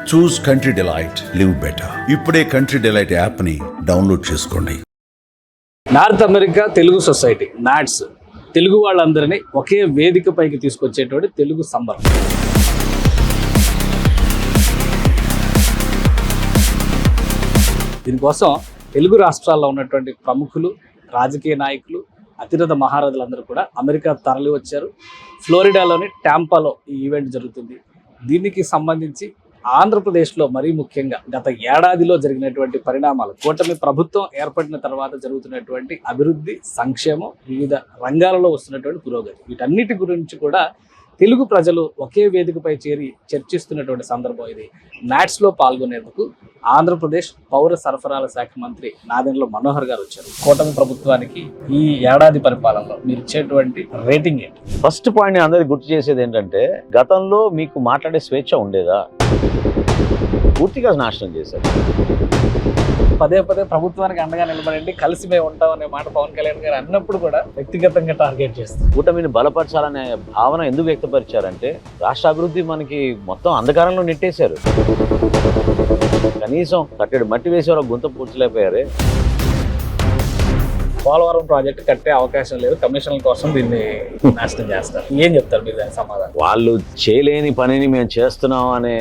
చూస్ Country Delight, live better. ఇప్పుడే Country Delight యాప్ని download చేసుకోండి. North America Telugu society NATS Telugu వాళ్ళందరినీ ఒకే వేదిక పైకి తీసుకొచ్చేటువంటి తెలుగు సంబరం. దీనికోసం తెలుగు రాష్ట్రాల్లో ఉన్నటువంటి ప్రముఖులు, రాజకీయ నాయకులు, అతిరథ మహారథులందరూ కూడా అమెరికా తరలి వచ్చారు. ఫ్లోరిడాలోని టాంపాలో ఈ ఈవెంట్ జరుగుతుంది. దీనికి సంబంధించి ఆంధ్రప్రదేశ్లో మరీ ముఖ్యంగా గత ఏడాదిలో జరిగినటువంటి పరిణామాలు, కూటమి ప్రభుత్వం ఏర్పడిన తర్వాత జరుగుతున్నటువంటి అభివృద్ధి, సంక్షేమం, వివిధ రంగాలలో వస్తున్నటువంటి పురోగతి, వీటన్నిటి గురించి కూడా తెలుగు ప్రజలు ఒకే వేదికపై చేరి చర్చిస్తున్నటువంటి సందర్భం ఇది. నాట్స్లో పాల్గొనేందుకు ఆంధ్రప్రదేశ్ పౌర సరఫరాల శాఖ మంత్రి నాదెండ్ల మనోహర్ గారు వచ్చారు. కూటమి ప్రభుత్వానికి ఈ ఏడాది పరిపాలనలో మీరు ఇచ్చేటువంటి రేటింగ్ ఏంటి? ఫస్ట్ పాయింట్ అందరికి గుర్తు చేసేది ఏంటంటే, గతంలో మీకు మాట్లాడే స్వేచ్ఛ ఉండేదా? పూర్తిగా నాశనం చేశారు. పదే పదే ప్రభుత్వానికి అండగా నిలబడండి, కలిసి మేము ఉంటాం అనే మాట పవన్ కళ్యాణ్ గారు అన్నప్పుడు కూడా వ్యక్తిగతంగా టార్గెట్ చేస్తారు. కూటమిని బలపరచాలనే భావన ఎందుకు వ్యక్తపరిచారంటే, రాష్ట్ర అభివృద్ధి మనకి మొత్తం అంధకారంలో నెట్టేశారు. కనీసం కట్టెడు మట్టి వేసేవారు గుంత పూడ్చలేకపోయారే. పోలవరం ప్రాజెక్టు కట్టే అవకాశం లేదు, కమిషన్ల కోసం దీన్ని నాశనం చేస్తారు. ఏం చెప్తారు మీరు దాని సమాధానం? వాళ్ళు చేయలేని పనిని మేము చేస్తున్నాం అనే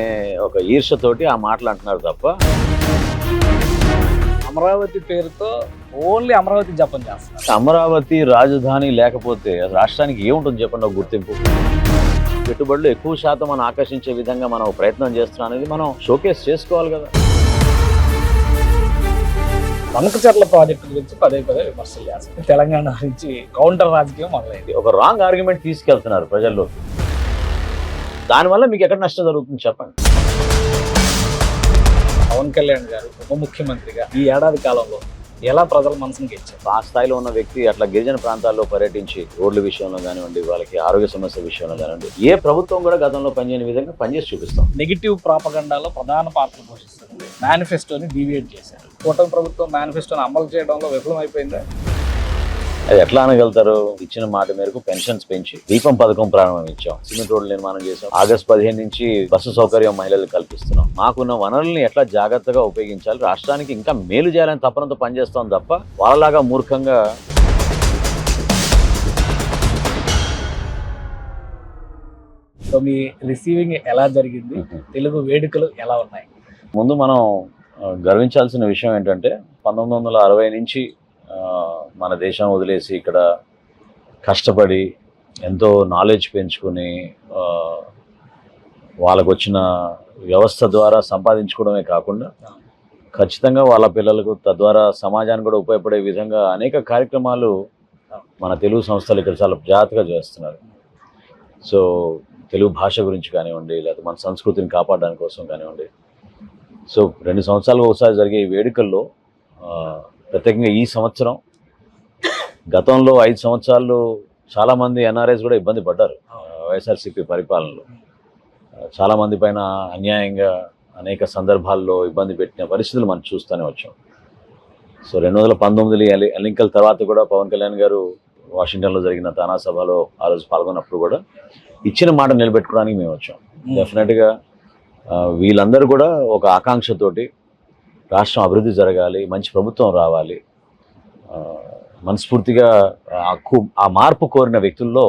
ఒక ఈర్ష్యతోటి ఆ మాటలు అంటున్నారు తప్ప, అమరావతి పేరుతో ఓన్లీ అమరావతి జపం చేస్తారు. అమరావతి రాజధాని లేకపోతే రాష్ట్రానికి ఏముంటుంది చెప్పండి? ఒక గుర్తింపు, పెట్టుబడులు ఎక్కువ శాతం మనం ఆకర్షించే విధంగా మనం ప్రయత్నం చేస్తున్నాం అనేది మనం షోకేస్ చేసుకోవాలి కదా. వనకచర్ల ప్రాజెక్టు గురించి పదే పదే విమర్శలు చేస్తారు. తెలంగాణ నుంచి కౌంటర్ రాజకీయం మొదలైంది. ఒక రాంగ్ ఆర్గ్యుమెంట్ తీసుకెళ్తున్నారు ప్రజల్లో. దానివల్ల మీకు ఎక్కడ నష్టం జరుగుతుంది చెప్పండి? పవన్ కళ్యాణ్ గారు ఉప ముఖ్యమంత్రిగా ఈ ఏడాది కాలంలో ఎలా ప్రజల మనసును గెలిచారు? ఆ స్థాయిలో ఉన్న వ్యక్తి అట్లా గిరిజన ప్రాంతాల్లో పర్యటించి రోడ్ల విషయంలో కానివ్వండి, వాళ్ళకి ఆరోగ్య సమస్యల విషయంలో కానివ్వండి, ఏ ప్రభుత్వం కూడా గతంలో పనిచేయని విధంగా పనిచేసి చూపిస్తాం. నెగిటివ్ ప్రాపగండాలో ప్రధాన పాత్ర పోషిస్తుంది. మేనిఫెస్టోని డీవియేట్ చేశారు. కూటమి ప్రభుత్వం మేనిఫెస్టోని అమలు చేయడంలో విఫలమైపోయిందా? అది ఎట్లా అనగలుగుతారు? ఇచ్చిన మాట మేరకు పెన్షన్స్ పెంచి దీపం పథకం ప్రారంభించాం, సిమెంట్ రోడ్లు నిర్మాణం చేసాం, ఆగస్టు 15 నుంచి బస్సు సౌకర్యం మహిళలకు కల్పిస్తున్నాం. మాకున్న వనరుల్ని ఎట్లా జాగ్రత్తగా ఉపయోగించాలి, రాష్ట్రానికి ఇంకా మేలు చేయాలని తపనంతో పనిచేస్తాం తప్ప వాళ్ళలాగా మూర్ఖంగా. సో మీ రిసీవింగ్ ఎలా జరిగింది? తెలుగు వేడుకలు ఎలా ఉన్నాయి? ముందు మనం గర్వించాల్సిన విషయం ఏంటంటే, 1960 నుంచి మన దేశం వదిలేసి ఇక్కడ కష్టపడి ఎంతో నాలెడ్జ్ పెంచుకొని వాళ్ళకు వచ్చిన వ్యవస్థ ద్వారా సంపాదించుకోవడమే కాకుండా ఖచ్చితంగా వాళ్ళ పిల్లలకు తద్వారా సమాజానికి కూడా ఉపయోగపడే విధంగా అనేక కార్యక్రమాలు మన తెలుగు సంస్థలు ఇక్కడ చాలా జాగ్రత్తగా చేస్తున్నారు. సో తెలుగు భాష గురించి కానివ్వండి, లేకపోతే మన సంస్కృతిని కాపాడడానికి కోసం కానివ్వండి. సో 2 సంవత్సరాలకు ఒకసారి జరిగే ఈ వేడుకల్లో ప్రత్యేకంగా ఈ సంవత్సరం, గతంలో 5 సంవత్సరాలు చాలామంది ఎన్ఆర్ఐస్ కూడా ఇబ్బంది పడ్డారు. వైఎస్ఆర్సీపీ పరిపాలనలో చాలామంది పైన అన్యాయంగా అనేక సందర్భాల్లో ఇబ్బంది పెట్టిన పరిస్థితులు మనం చూస్తూనే వచ్చాం. సో 2019 ఎన్నికల తర్వాత కూడా పవన్ కళ్యాణ్ గారు వాషింగ్టన్లో జరిగిన తానా సభలో ఆ రోజు పాల్గొన్నప్పుడు కూడా ఇచ్చిన మాట నిలబెట్టుకోవడానికి మేము వచ్చాం. డెఫినెట్గా వీళ్ళందరూ కూడా ఒక ఆకాంక్షతోటి రాష్ట్రం అభివృద్ధి జరగాలి, మంచి ప్రభుత్వం రావాలి, మనస్ఫూర్తిగా ఆ మార్పు కోరిన వ్యక్తుల్లో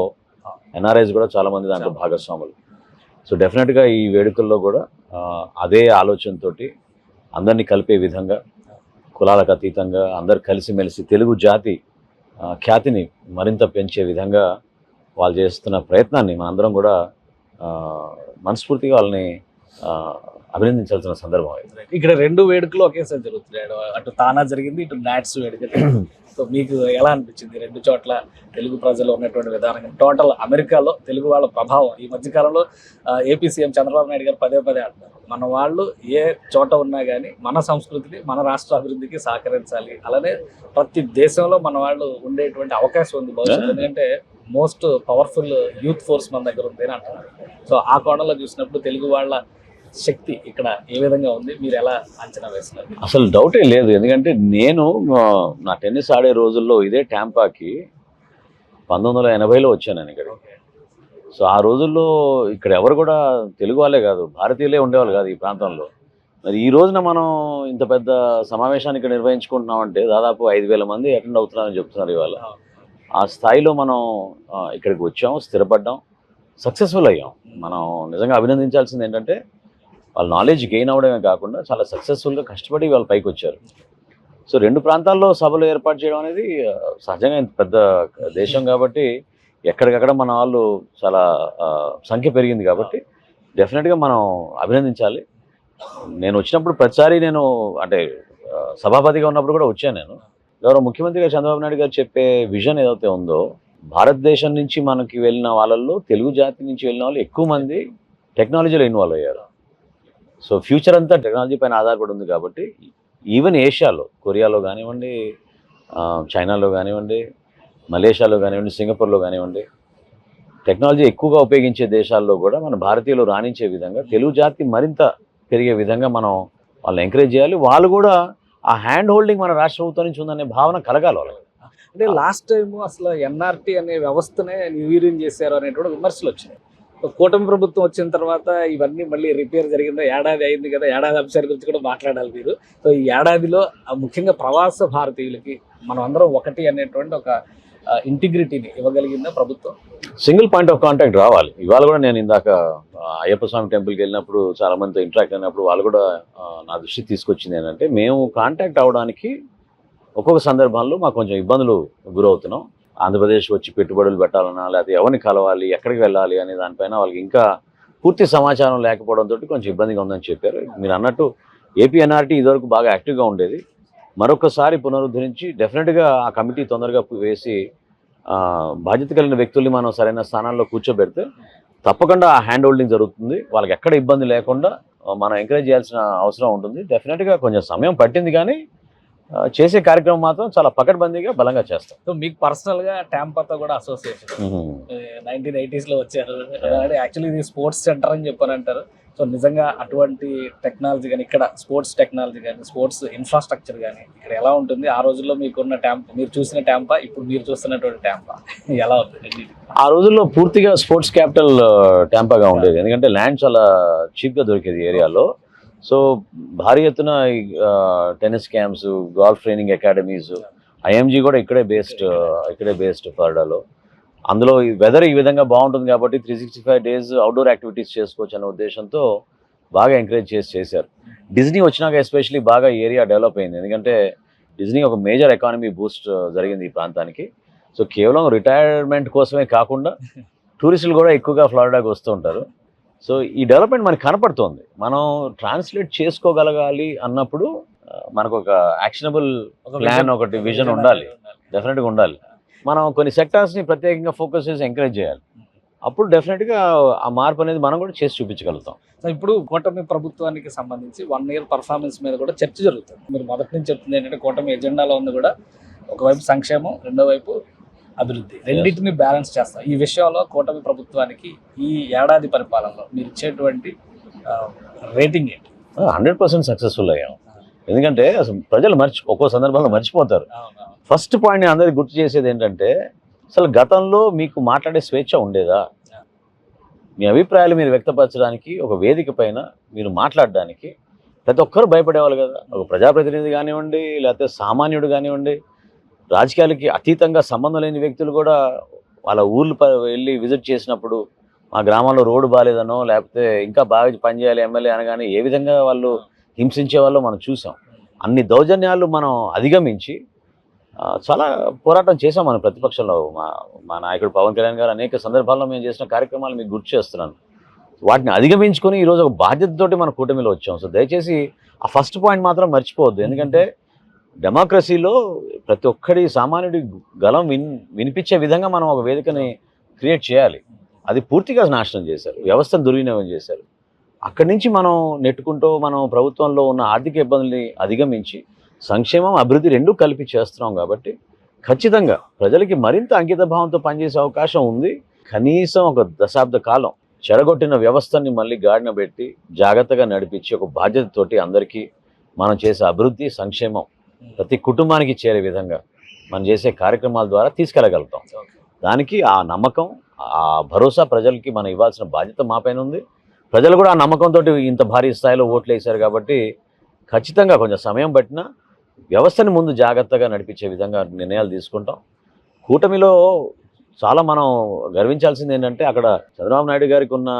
ఎన్ఆర్ఐస్ కూడా చాలామంది దాంట్లో భాగస్వాములు. సో డెఫినెట్గా ఈ వేడుకల్లో కూడా అదే ఆలోచనతో అందరినీ కలిపే విధంగా, కులాలకు అతీతంగా అందరు కలిసిమెలిసి తెలుగు జాతి ఖ్యాతిని మరింత పెంచే విధంగా వాళ్ళు చేస్తున్న ప్రయత్నాన్ని మనందరం కూడా మనస్ఫూర్తిగా వాళ్ళని అభినందించాల్సిన సందర్భం. ఇక్కడ 2 వేడుకలు ఒకేసారి జరుగుతున్నాయి. అటు తానా జరిగింది, ఇటు నాట్స్ వేడుక. సో మీకు ఎలా అనిపించింది? 2 చోట్ల తెలుగు ప్రజలు ఉన్నటువంటి విధానం, టోటల్ అమెరికాలో తెలుగు వాళ్ళ ప్రభావం. ఈ మధ్యకాలంలో ఏపీ సీఎం చంద్రబాబు నాయుడు గారు పదే పదే అంటున్నారు, మన వాళ్ళు ఏ చోట ఉన్నా కానీ మన సంస్కృతిని, మన రాష్ట్ర అభివృద్ధికి సహకరించాలి. అలానే ప్రతి దేశంలో మన వాళ్ళు ఉండేటువంటి అవకాశం ఉంది భవిష్యత్తు. ఎందుకంటే మోస్ట్ పవర్ఫుల్ యూత్ ఫోర్స్ మన దగ్గర ఉంది అని అంటున్నారు. సో ఆ కోణంలో చూసినప్పుడు తెలుగు వాళ్ళ శక్తి ఇక్కడ ఏ విధంగా ఉంది, మీరు ఎలా అంచనా వేస్తున్నారు? అసలు డౌటే లేదు. ఎందుకంటే నేను నా టెన్నిస్ ఆడే రోజుల్లో ఇదే టాంపాకి 1980లో వచ్చాను నేను ఇక్కడ. సో ఆ రోజుల్లో ఇక్కడ ఎవరు కూడా తెలుగు వాళ్ళే కాదు, భారతీయులే ఉండేవాళ్ళు కాదు ఈ ప్రాంతంలో. మరి ఈ రోజున మనం ఇంత పెద్ద సమావేశాన్ని ఇక్కడ నిర్వహించుకుంటున్నామంటే దాదాపు 5,000 మంది అటెండ్ అవుతున్నారని చెప్తున్నారు ఇవాళ. ఆ స్థాయిలో మనం ఇక్కడికి వచ్చాం, స్థిరపడ్డాం, సక్సెస్ఫుల్ అయ్యాం. మనం నిజంగా అభినందించాల్సింది ఏంటంటే వాళ్ళ నాలెడ్జ్ గెయిన్ అవ్వడమే కాకుండా చాలా సక్సెస్ఫుల్గా కష్టపడి వాళ్ళు పైకి వచ్చారు. సో 2 ప్రాంతాల్లో సభలు ఏర్పాటు చేయడం అనేది సహజంగా ఇంత పెద్ద దేశం కాబట్టి ఎక్కడికక్కడ మన వాళ్ళు చాలా సంఖ్య పెరిగింది కాబట్టి డెఫినెట్గా మనం అభినందించాలి. నేను వచ్చినప్పుడు ప్రతిసారి నేను అంటే సభాపతిగా ఉన్నప్పుడు కూడా వచ్చాను. నేను గౌరవ ముఖ్యమంత్రి గారు చంద్రబాబు నాయుడు గారు చెప్పే విజన్ ఏదైతే ఉందో, భారతదేశం నుంచి మనకి వెళ్ళిన వాళ్ళల్లో తెలుగు జాతి నుంచి వెళ్ళిన వాళ్ళు ఎక్కువ మంది టెక్నాలజీలో ఇన్వాల్వ్ అయ్యారు. సో ఫ్యూచర్ అంతా టెక్నాలజీ పైన ఆధారపడి ఉంది కాబట్టి ఈవెన్ ఏషియాలో, కొరియాలో కానివ్వండి, చైనాలో కానివ్వండి, మలేషియాలో కానివ్వండి, సింగపూర్లో కానివ్వండి, టెక్నాలజీ ఎక్కువగా ఉపయోగించే దేశాల్లో కూడా మన భారతీయులు రాణించే విధంగా తెలుగు జాతి మరింత పెరిగే విధంగా మనం వాళ్ళని ఎంకరేజ్ చేయాలి. వాళ్ళు కూడా ఆ హ్యాండ్ హోల్డింగ్ మన రాష్ట్ర ప్రభుత్వం నుంచి ఉందనే భావన కలగాలి వాళ్ళకి. అంటే లాస్ట్ టైం అసలు ఎన్ఆర్టీ అనే వ్యవస్థనే నిర్వీర్యం చేశారు అనేటువంటి విమర్శలు వచ్చినాయి. కూటమి ప్రభుత్వం వచ్చిన తర్వాత ఇవన్నీ మళ్ళీ రిపేర్ జరిగిందో, ఏడాది అయింది కదా, ఏడాది అంశాల గురించి కూడా మాట్లాడాలి మీరు. సో ఈ ఏడాదిలో ముఖ్యంగా ప్రవాస భారతీయులకి మనం అందరం ఒకటి అనేటువంటి ఒక ఇంటిగ్రిటీని ఇవ్వగలిగిందా ప్రభుత్వం? సింగిల్ పాయింట్ ఆఫ్ కాంటాక్ట్ రావాలి. ఇవాళ కూడా నేను ఇందాక అయ్యప్ప స్వామి టెంపుల్కి వెళ్ళినప్పుడు చాలా మందితో ఇంటరాక్ట్ అయినప్పుడు వాళ్ళు కూడా నా దృష్టికి తీసుకొచ్చింది ఏంటంటే, మేము కాంటాక్ట్ అవ్వడానికి ఒక్కొక్క సందర్భంలో మాకు కొంచెం ఇబ్బందులు గురవుతున్నాం. ఆంధ్రప్రదేశ్ వచ్చి పెట్టుబడులు పెట్టాలన్నా, లేకపోతే ఎవరిని కలవాలి, ఎక్కడికి వెళ్ళాలి అనే దానిపైన వాళ్ళకి ఇంకా పూర్తి సమాచారం లేకపోవడంతో కొంచెం ఇబ్బందిగా ఉందని చెప్పారు. మీరు అన్నట్టు ఏపీ ఎన్ఆర్టీ ఇదివరకు బాగా యాక్టివ్గా ఉండేది. మరొకసారి పునరుద్ధరించి డెఫినెట్గా ఆ కమిటీ తొందరగా వేసి బాధ్యత కలిగిన వ్యక్తుల్ని మనం సరైన స్థానాల్లో కూర్చోబెడితే తప్పకుండా ఆ హ్యాండ్ హోల్డింగ్ జరుగుతుంది. వాళ్ళకి ఎక్కడ ఇబ్బంది లేకుండా మనం ఎంకరేజ్ చేయాల్సిన అవసరం ఉంటుంది. డెఫినెట్గా కొంచెం సమయం పట్టింది, కానీ చేసే కార్యక్రమం మాత్రం చాలా పకడ్బందీగా బలంగా చేస్తాం. సో మీకు పర్సనల్గా ట్యాంపాతో కూడా అసోసియేషన్ 1980s లో వచ్చారు. యాక్చువల్లీ ఇది స్పోర్ట్స్ సెంటర్ అని చెప్పారంటారు. సో నిజంగా అటువంటి టెక్నాలజీ కానీ, ఇక్కడ స్పోర్ట్స్ టెక్నాలజీ కానీ, స్పోర్ట్స్ ఇన్ఫ్రాస్ట్రక్చర్ కానీ ఇక్కడ ఎలా ఉంటుంది? ఆ రోజుల్లో మీకున్న ట్యాంప్, మీరు చూసిన ట్యాంపా, ఇప్పుడు మీరు చూస్తున్నటువంటి ట్యాంపా ఎలా ఉంటుంది? ఆ రోజుల్లో పూర్తిగా స్పోర్ట్స్ క్యాపిటల్ ట్యాంపాగా ఉండేది. ఎందుకంటే ల్యాండ్ చాలా చీప్గా దొరికేది ఏరియాలో. సో భారీ ఎత్తున tennis camps, golf training academies, IMG కూడా ఇక్కడే బేస్డ్ ఫ్లోరిడాలో. అందులో ఈ వెదర్ ఈ విధంగా బాగుంటుంది కాబట్టి 365 days అవుట్డోర్ యాక్టివిటీస్ చేసుకోవచ్చు అనే ఉద్దేశంతో బాగా ఎంకరేజ్ చేశారు. డిజ్నీ వచ్చినాక ఎస్పెషలీ బాగా ఏరియా డెవలప్ అయింది. ఎందుకంటే డిజ్నీ ఒక మేజర్ ఎకానమీ బూస్ట్ జరిగింది ఈ ప్రాంతానికి. సో కేవలం రిటైర్మెంట్ కోసమే కాకుండా టూరిస్టులు కూడా ఎక్కువగా ఫ్లోరిడాకి వస్తూ ఉంటారు. సో ఈ డెవలప్మెంట్ మనకు కనపడుతోంది. మనం ట్రాన్స్లేట్ చేసుకోగలగాలి అన్నప్పుడు మనకు ఒక యాక్షనబుల్ ప్లాన్, ఒకటి విజన్ ఉండాలి, డెఫినెట్గా ఉండాలి. మనం కొన్ని సెక్టార్స్ని ప్రత్యేకంగా ఫోకస్ చేసి ఎంకరేజ్ చేయాలి. అప్పుడు డెఫినెట్గా ఆ మార్పు అనేది మనం కూడా చేసి చూపించగలుగుతాం. సో ఇప్పుడు కూటమి ప్రభుత్వానికి సంబంధించి 1 year పర్ఫార్మెన్స్ మీద కూడా చర్చ జరుగుతుంది. మీరు మొదటి నుంచి చెప్తుంది ఏంటంటే కూటమి ఎజెండాలో ఉంది కూడా ఒకవైపు సంక్షేమం, రెండో వైపు అభివృద్ధి, రెండింటిని బ్యాలెన్స్ చేస్తాం. ఈ విషయంలో కూటమి ప్రభుత్వానికి ఈ ఏడాది పరిపాలనలో మీరు ఇచ్చేటువంటి రేటింగ్ ఏంటి? 100% సక్సెస్ఫుల్ అయ్యాం. ఎందుకంటే అసలు ప్రజలు ఒక్కో సందర్భంలో మర్చిపోతారు. ఫస్ట్ పాయింట్ నేను అందరికీ గుర్తు చేసేది ఏంటంటే, అసలు గతంలో మీకు మాట్లాడే స్వేచ్ఛ ఉండేదా? మీ అభిప్రాయాలు మీరు వ్యక్తపరచడానికి ఒక వేదిక పైన మీరు మాట్లాడడానికి ప్రతి ఒక్కరు భయపడేవాళ్ళు కదా. ఒక ప్రజాప్రతినిధి కానివ్వండి, లేకపోతే సామాన్యుడు కానివ్వండి, రాజకీయాలకి అతీతంగా సంబంధం లేని వ్యక్తులు కూడా వాళ్ళ ఊర్లు వెళ్ళి విజిట్ చేసినప్పుడు మా గ్రామంలో రోడ్డు బాగాలేదనో, లేకపోతే ఇంకా బాగా పనిచేయాలి ఎమ్మెల్యే అనగానే ఏ విధంగా వాళ్ళు హింసించే వాళ్ళు మనం చూసాం. అన్ని దౌర్జన్యాలు మనం అధిగమించి చాలా పోరాటం చేసాం మన ప్రతిపక్షంలో. మా నాయకుడు పవన్ కళ్యాణ్ గారు అనేక సందర్భాల్లో మేము చేసిన కార్యక్రమాలు మీకు గుర్తు చేస్తున్నాను. వాటిని అధిగమించుకొని ఈరోజు ఒక బాధ్యతతోటి మన కూటమిలో వచ్చాం. సో దయచేసి ఆ ఫస్ట్ పాయింట్ మాత్రం మర్చిపోవద్దు. ఎందుకంటే డెమోక్రసీలో ప్రతి ఒక్కడి సామాన్యుడి గలం వినిపించే విధంగా మనం ఒక వేదికని క్రియేట్ చేయాలి. అది పూర్తిగా నాశనం చేశారు, వ్యవస్థను దుర్వినియోగం చేశారు. అక్కడి నుంచి మనం నెట్టుకుంటూ మనం ప్రభుత్వంలో ఉన్న ఆర్థిక ఇబ్బందుల్ని అధిగమించి సంక్షేమం, అభివృద్ధి రెండూ కలిపి చేస్తున్నాం. కాబట్టి ఖచ్చితంగా ప్రజలకి మరింత అంకిత భావంతో పనిచేసే అవకాశం ఉంది. కనీసం ఒక దశాబ్ద కాలం చెడగొట్టిన వ్యవస్థని మళ్ళీ గాడిన పెట్టి జాగ్రత్తగా నడిపించి ఒక బాధ్యతతోటి అందరికీ మనం చేసే అభివృద్ధి, సంక్షేమం ప్రతి కుటుంబానికి చేరే విధంగా మనం చేసే కార్యక్రమాల ద్వారా తీసుకెళ్ళగలుగుతాం. దానికి ఆ నమ్మకం, ఆ భరోసా ప్రజలకి మనం ఇవ్వాల్సిన బాధ్యత మా పైన ఉంది. ప్రజలు కూడా ఆ నమ్మకంతో ఇంత భారీ స్థాయిలో ఓట్లు వేశారు కాబట్టి ఖచ్చితంగా కొంచెం సమయం పట్టినా వ్యవస్థని ముందు జాగ్రత్తగా నడిపించే విధంగా నిర్ణయాలు తీసుకుంటాం. కూటమిలో చాలా మనం గర్వించాల్సింది ఏంటంటే అక్కడ చంద్రబాబు నాయుడు గారికి ఉన్న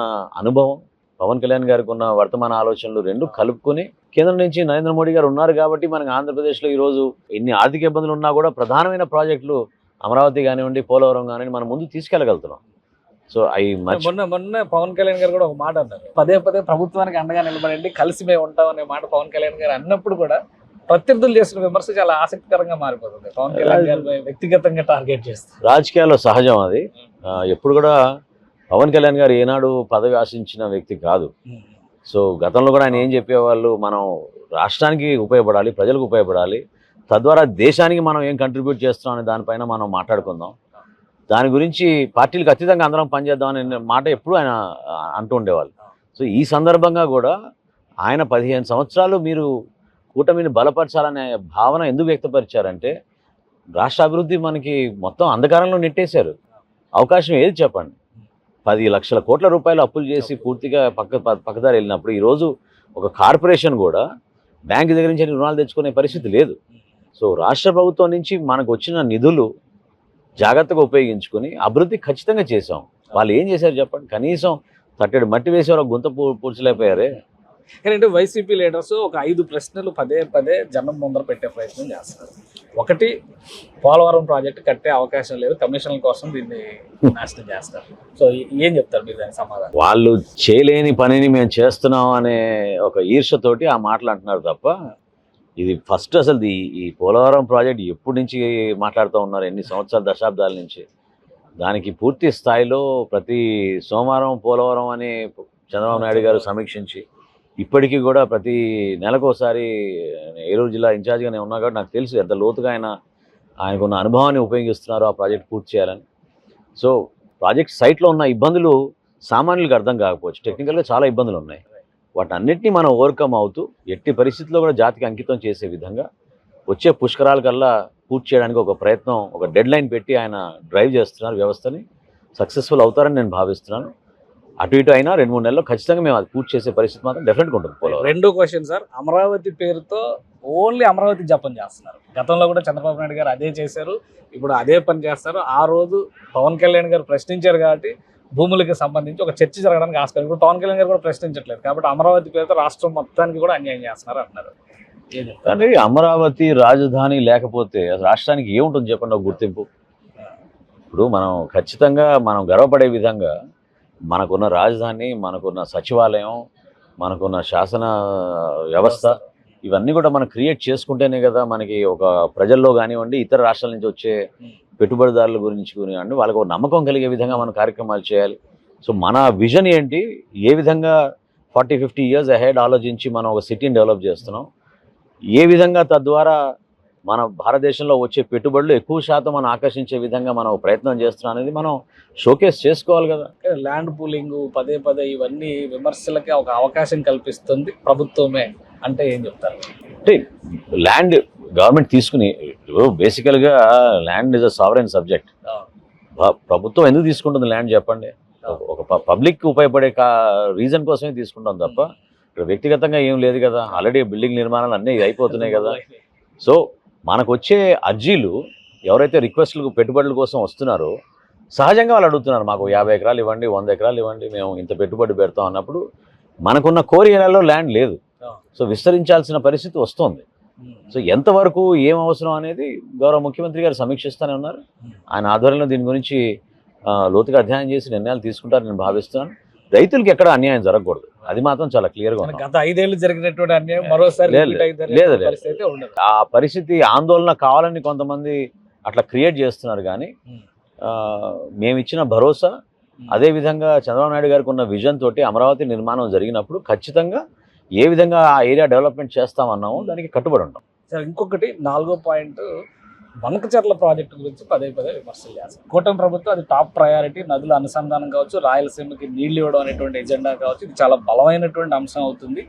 అనుభవం, పవన్ కళ్యాణ్ గారికి ఉన్న వర్తమాన ఆలోచనలు రెండు కలుపుకొని కేంద్రం నుంచి నరేంద్ర మోడీ గారు ఉన్నారు కాబట్టి మనకి ఆంధ్రప్రదేశ్లో ఈరోజు ఎన్ని ఆర్థిక ఇబ్బందులు ఉన్నా కూడా ప్రధానమైన ప్రాజెక్టులు అమరావతి కానివ్వండి, పోలవరం కానివ్వండి మనం ముందు తీసుకెళ్ళగలుగుతున్నాం. సో అవి మొన్న పవన్ కళ్యాణ్ గారు కూడా ఒక మాట అన్నారు, పదే పదే ప్రభుత్వానికి అండగా నిలబడండి, కలిసి మేము ఉంటాం అనే మాట పవన్ కళ్యాణ్ గారు అన్నప్పుడు కూడా ప్రత్యర్థులు చేసిన విమర్శ చాలా ఆసక్తికరంగా మారిపోతుంది. పవన్ కళ్యాణ్ గారు వ్యక్తిగతంగా టార్గెట్ చేస్తారు. రాజకీయాల్లో సహజం అది. ఎప్పుడు కూడా పవన్ కళ్యాణ్ గారు ఏనాడు పదవి ఆశించిన వ్యక్తి కాదు. సో గతంలో కూడా ఆయన ఏం చెప్పేవాళ్ళు, మనం రాష్ట్రానికి ఉపయోగపడాలి, ప్రజలకు ఉపయోగపడాలి, తద్వారా దేశానికి మనం ఏం కంట్రిబ్యూట్ చేస్తున్నాం అనే దానిపైన మనం మాట్లాడుకుందాం, దాని గురించి పార్టీలకు అతీతంగా అందరం పనిచేద్దాం అనే మాట ఎప్పుడు ఆయన అంటూ ఉండేవాళ్ళు. సో ఈ సందర్భంగా కూడా ఆయన 15 సంవత్సరాలు మీరు కూటమిని బలపరచాలనే భావన ఎందుకు వ్యక్తపరిచారంటే రాష్ట్ర అభివృద్ధి మనకి మొత్తం అంధకారంలో నెట్టేశారు. అవకాశం ఏది చెప్పండి? 10 లక్షల కోట్ల రూపాయలు అప్పులు చేసి పూర్తిగా పక్కదారి వెళ్ళినప్పుడు ఈరోజు ఒక కార్పొరేషన్ కూడా బ్యాంకు దగ్గర నుంచి రుణాలు తెచ్చుకునే పరిస్థితి లేదు. సో రాష్ట్ర ప్రభుత్వం నుంచి మనకు వచ్చిన నిధులు జాగ్రత్తగా ఉపయోగించుకొని అభివృద్ధి ఖచ్చితంగా చేసాం. వాళ్ళు ఏం చేశారు చెప్పండి? కనీసం తట్టెడు మట్టి వేసేవారు గుంత పూడ్చలేకపోయారే. కానీ వైసీపీ లీడర్స్ ఒక 5 ప్రశ్నలు పదే పదే జనం ముందర పెట్టే ప్రయత్నం చేస్తారు. ఒకటి, పోలవరం ప్రాజెక్టు కట్టే అవకాశం లేదు, కమిషన్ల కోసం దీన్ని నాశనం చేస్తారు. సో ఏం చెప్తారు మీరు దానికి సమాధానం? వాళ్ళు చేయలేని పనిని మేము చేస్తున్నాం అనే ఒక ఈర్ష్యతోటి ఆ మాటలు అంటున్నారు తప్ప ఇది ఫస్ట్ అసలు ఈ పోలవరం ప్రాజెక్ట్ ఎప్పటి నుంచి మాట్లాడుతూ ఉన్నారు, ఎన్ని సంవత్సరాల దశాబ్దాల నుంచి. దానికి పూర్తి స్థాయిలో ప్రతి సోమవారం పోలవరం అని చంద్రబాబు నాయుడు గారు సమీక్షించి ఇప్పటికీ కూడా ప్రతి నెలకోసారి ఏలూరు జిల్లా ఇన్ఛార్జ్గా నేను ఉన్నా కాబట్టి నాకు తెలుసు ఎంత లోతుగా ఆయనకున్న అనుభవాన్ని ఉపయోగిస్తున్నారు ఆ ప్రాజెక్ట్ పూర్తి చేయాలని. సో ప్రాజెక్ట్ సైట్లో ఉన్న ఇబ్బందులు సామాన్యులకు అర్థం కాకపోవచ్చు, టెక్నికల్గా చాలా ఇబ్బందులు ఉన్నాయి. వాటన్నిటిని మనం ఓవర్కమ్ అవుతూ ఎట్టి పరిస్థితుల్లో కూడా జాతికి అంకితం చేసే విధంగా వచ్చే పుష్కరాల కల్లా పూర్తి చేయడానికి ఒక ప్రయత్నం, ఒక డెడ్ లైన్ పెట్టి ఆయన డ్రైవ్ చేస్తున్నారు వ్యవస్థని. సక్సెస్ఫుల్ అవుతారని నేను భావిస్తున్నాను. అటు ఇటు అయినా 2-3 నెలల్లో ఖచ్చితంగా మేము అది పూర్తి చేసే పరిస్థితి మాత్రం డెఫినెట్గా ఉంటుంది. పోలవరం రెండో క్వశ్చన్ సార్, అమరావతి పేరుతో ఓన్లీ అమరావతి జపం చేస్తున్నారు. గతంలో కూడా చంద్రబాబు నాయుడు గారు అదే చేశారు, ఇప్పుడు అదే పని చేస్తారు. ఆ రోజు పవన్ కళ్యాణ్ గారు ప్రశ్నించారు కాబట్టి భూములకి సంబంధించి ఒక చర్చ జరగడానికి ఆస్కారం. ఇప్పుడు పవన్ కళ్యాణ్ గారు కూడా ప్రశ్నించట్లేదు కాబట్టి అమరావతి పేరుతో రాష్ట్రం మొత్తానికి కూడా అన్యాయం చేస్తున్నారు అంటున్నారు. కానీ అమరావతి రాజధాని లేకపోతే రాష్ట్రానికి ఏముంటుంది చెప్పండి ఒక గుర్తింపు? ఇప్పుడు మనం ఖచ్చితంగా మనం గర్వపడే విధంగా మనకున్న రాజధాని, మనకున్న సచివాలయం, మనకున్న శాసన వ్యవస్థ, ఇవన్నీ కూడా మనం క్రియేట్ చేసుకుంటేనే కదా మనకి ఒక ప్రజల్లో కానివ్వండి, ఇతర రాష్ట్రాల నుంచి వచ్చే పెట్టుబడిదారుల గురించి కానివ్వండి వాళ్ళకు ఒక నమ్మకం కలిగే విధంగా మనం కార్యక్రమాలు చేయాలి. సో మన విజన్ ఏంటి, ఏ విధంగా 40-50 ఇయర్స్ అహెడ్ ఆలోచించి మనం ఒక సిటీని డెవలప్ చేస్తున్నాం, ఏ విధంగా తద్వారా మన భారతదేశంలో వచ్చే పెట్టుబడులు ఎక్కువ శాతం మనం ఆకర్షించే విధంగా మనం ప్రయత్నం చేస్తున్నాం అనేది మనం షోకేస్ చేసుకోవాలి కదా. ల్యాండ్ పూలింగ్ పదే పదే ఇవన్నీ విమర్శలకి ఒక అవకాశం కల్పిస్తుంది ప్రభుత్వమే అంటే ఏం చెప్తారు? అంటే ల్యాండ్ గవర్నమెంట్ తీసుకుని, బేసికల్గా land is a sovereign subject. ప్రభుత్వం ఎందుకు తీసుకుంటుంది ల్యాండ్ చెప్పండి? ఒక పబ్లిక్ ఉపయోగపడే రీజన్ కోసమే తీసుకుంటాం తప్ప ఇక్కడ వ్యక్తిగతంగా ఏం లేదు కదా. ఆల్రెడీ బిల్డింగ్ నిర్మాణాలు అన్నీ అయిపోతున్నాయి కదా. సో మనకు వచ్చే అర్జీలు ఎవరైతే రిక్వెస్ట్లకు పెట్టుబడుల కోసం వస్తున్నారో సహజంగా వాళ్ళు అడుగుతున్నారు, మాకు 50 ఎకరాలు ఇవ్వండి, 100 ఎకరాలు ఇవ్వండి, మేము ఇంత పెట్టుబడి పెడతాం అన్నప్పుడు మనకున్న కోర్ ఏరియాలో ల్యాండ్ లేదు. సో విస్తరించాల్సిన పరిస్థితి వస్తుంది. సో ఎంతవరకు ఏం అవసరం అనేది గౌరవ ముఖ్యమంత్రి గారు సమీక్షిస్తూనే ఉన్నారు. ఆయన ఆధ్వర్యంలో దీని గురించి లోతుగా అధ్యయనం చేసి నిర్ణయాలు తీసుకుంటారని నేను భావిస్తున్నాను. రైతులకి ఎక్కడ అన్యాయం జరగకూడదు, అది మాత్రం చాలా క్లియర్గా ఉంది. గత 5 ఏళ్ళు జరిగినటువంటి అన్యాయం మరోసారి లేదు. ఆ పరిస్థితి ఆందోళన కావాలని కొంతమంది అట్లా క్రియేట్ చేస్తున్నారు. కానీ మేము ఇచ్చిన భరోసా, అదేవిధంగా చంద్రబాబు నాయుడు గారికి ఉన్న విజన్ తోటి అమరావతి నిర్మాణం జరిగినప్పుడు ఖచ్చితంగా ఏ విధంగా ఆ ఏరియా డెవలప్మెంట్ చేస్తామన్నామో దానికి కట్టుబడి ఉంటాం. సార్ ఇంకొకటి 4వ పాయింట్, బనకచెర్ల ప్రాజెక్టు గురించి పదే పదే విమర్శలు చేస్తారు. కూటమి ప్రభుత్వం అది టాప్ ప్రయారిటీ, నదుల అనుసంధానం కావచ్చు, రాయలసీమకి నీళ్లు ఇవ్వడం అనేటువంటి ఎజెండా కావచ్చు, ఇది చాలా బలమైనటువంటి అంశం అవుతుంది.